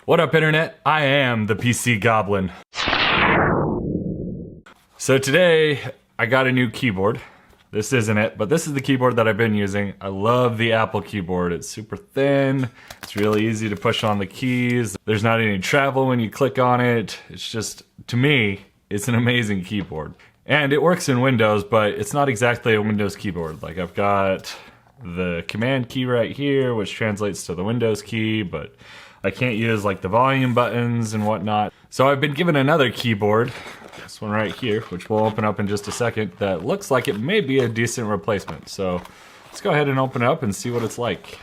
What up, Internet? I am the PCGoblin. So today, I got a new keyboard. This isn't it, but this is the keyboard that I've been using. I love the Apple keyboard. It's super thin. It's really easy to push on the keys. There's not any travel when you click on it. It's just, to me, it's an amazing keyboard. And it works in Windows, but it's not exactly a Windows keyboard. Like, I've got the command key right here, which translates to the Windows key, but I can't use like the volume buttons and whatnot. So I've been given another keyboard, this one right here, which we'll open up in just a second, that looks like it may be a decent replacement. So let's go ahead and open it up and see what it's like.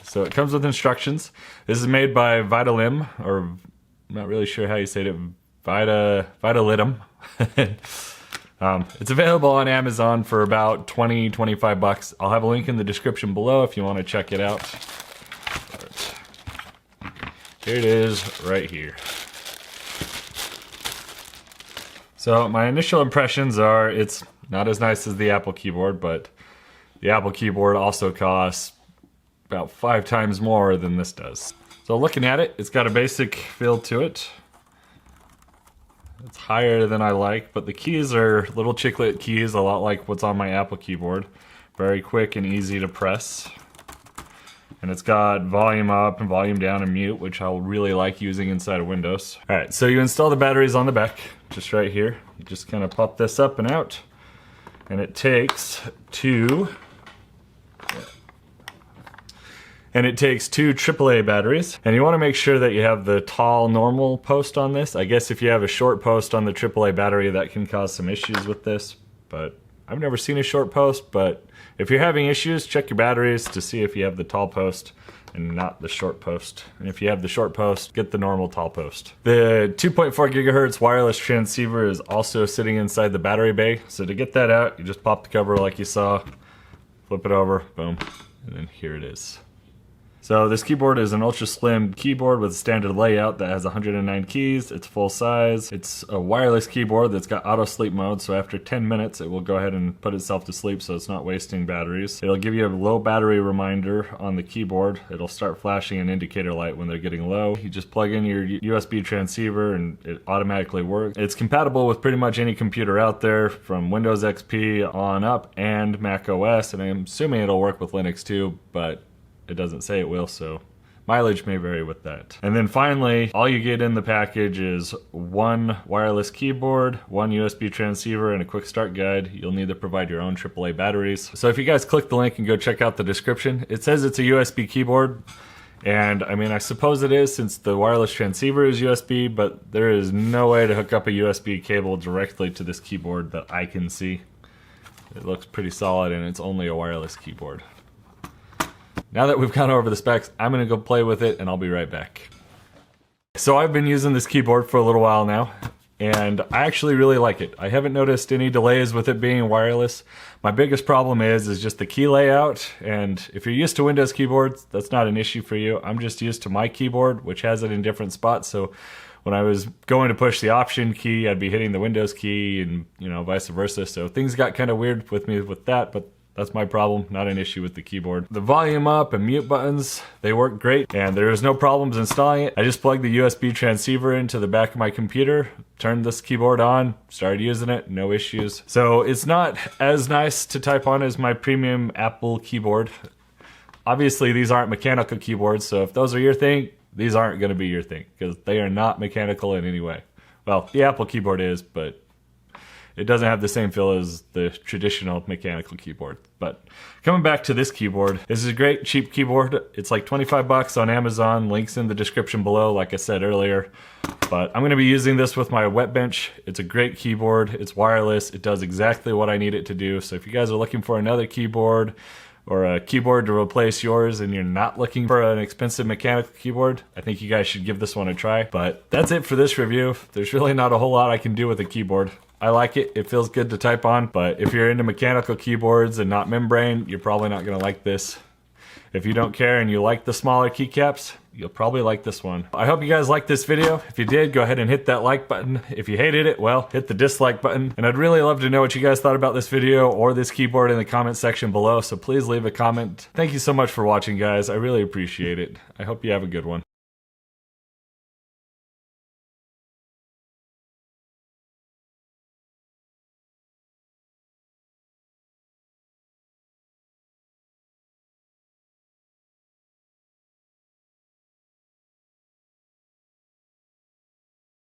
So it comes with instructions. This is made by Vitalitim, or I'm not really sure how you say it, Vitalitim. It's available on Amazon for about 20-25 bucks. I'll have a link in the description below if you want to check it out. But here it is right here. So my initial impressions are it's not as nice as the Apple keyboard, but the Apple keyboard also costs about 5 times more than this does. So looking at it, it's got a basic feel to it. It's higher than I like, but the keys are little chiclet keys, a lot like what's on my Apple keyboard. Very quick and easy to press. And it's got volume up and volume down and mute, which I'll really like using inside of Windows. Alright, so you install the batteries on the back, just right here. You just kind of pop this up and out. And it takes two AAA batteries. And you want to make sure that you have the tall normal post on this. I guess if you have a short post on the AAA battery, that can cause some issues with this. But I've never seen a short post, but if you're having issues, check your batteries to see if you have the tall post and not the short post. And if you have the short post, get the normal tall post. The 2.4 gigahertz wireless transceiver is also sitting inside the battery bay. So to get that out, you just pop the cover like you saw, flip it over, boom, and then here it is. So this keyboard is an ultra slim keyboard with a standard layout that has 109 keys. It's full size. It's a wireless keyboard that's got auto sleep mode, so after 10 minutes it will go ahead and put itself to sleep so it's not wasting batteries. It'll give you a low battery reminder on the keyboard. It'll start flashing an indicator light when they're getting low. You just plug in your USB transceiver and it automatically works. It's compatible with pretty much any computer out there from Windows XP on up and Mac OS, and I'm assuming it'll work with Linux too, but it doesn't say it will, so mileage may vary with that. And then finally, all you get in the package is one wireless keyboard, one USB transceiver, and a quick start guide. You'll need to provide your own AAA batteries. So if you guys click the link and go check out the description, it says it's a USB keyboard. And I mean, I suppose it is since the wireless transceiver is USB, but there is no way to hook up a USB cable directly to this keyboard that I can see. It looks pretty solid and it's only a wireless keyboard. Now that we've gone over the specs, I'm going to go play with it and I'll be right back. So I've been using this keyboard for a little while now, and I actually really like it. I haven't noticed any delays with it being wireless. My biggest problem is just the key layout, and if you're used to Windows keyboards, that's not an issue for you. I'm just used to my keyboard, which has it in different spots, so when I was going to push the Option key, I'd be hitting the Windows key and, you know, vice versa. So things got kind of weird with me with that, but that's my problem, not an issue with the keyboard. The volume up and mute buttons, they work great, and there was no problems installing it. I just plugged the USB transceiver into the back of my computer, turned this keyboard on, started using it, no issues. So it's not as nice to type on as my premium Apple keyboard. Obviously, these aren't mechanical keyboards, so if those are your thing, these aren't going to be your thing, because they are not mechanical in any way. Well, the Apple keyboard is, but it doesn't have the same feel as the traditional mechanical keyboard. But coming back to this keyboard, this is a great cheap keyboard. It's like 25 bucks on Amazon, links in the description below, like I said earlier. But I'm gonna be using this with my Wetbench. It's a great keyboard, it's wireless, it does exactly what I need it to do. So if you guys are looking for another keyboard, or a keyboard to replace yours and you're not looking for an expensive mechanical keyboard, I think you guys should give this one a try. But that's it for this review. There's really not a whole lot I can do with a keyboard. I like it, it feels good to type on, but if you're into mechanical keyboards and not membrane, you're probably not gonna like this. If you don't care and you like the smaller keycaps, you'll probably like this one. I hope you guys liked this video. If you did, go ahead and hit that like button. If you hated it, well, hit the dislike button. And I'd really love to know what you guys thought about this video or this keyboard in the comment section below, so please leave a comment. Thank you so much for watching, guys. I really appreciate it. I hope you have a good one.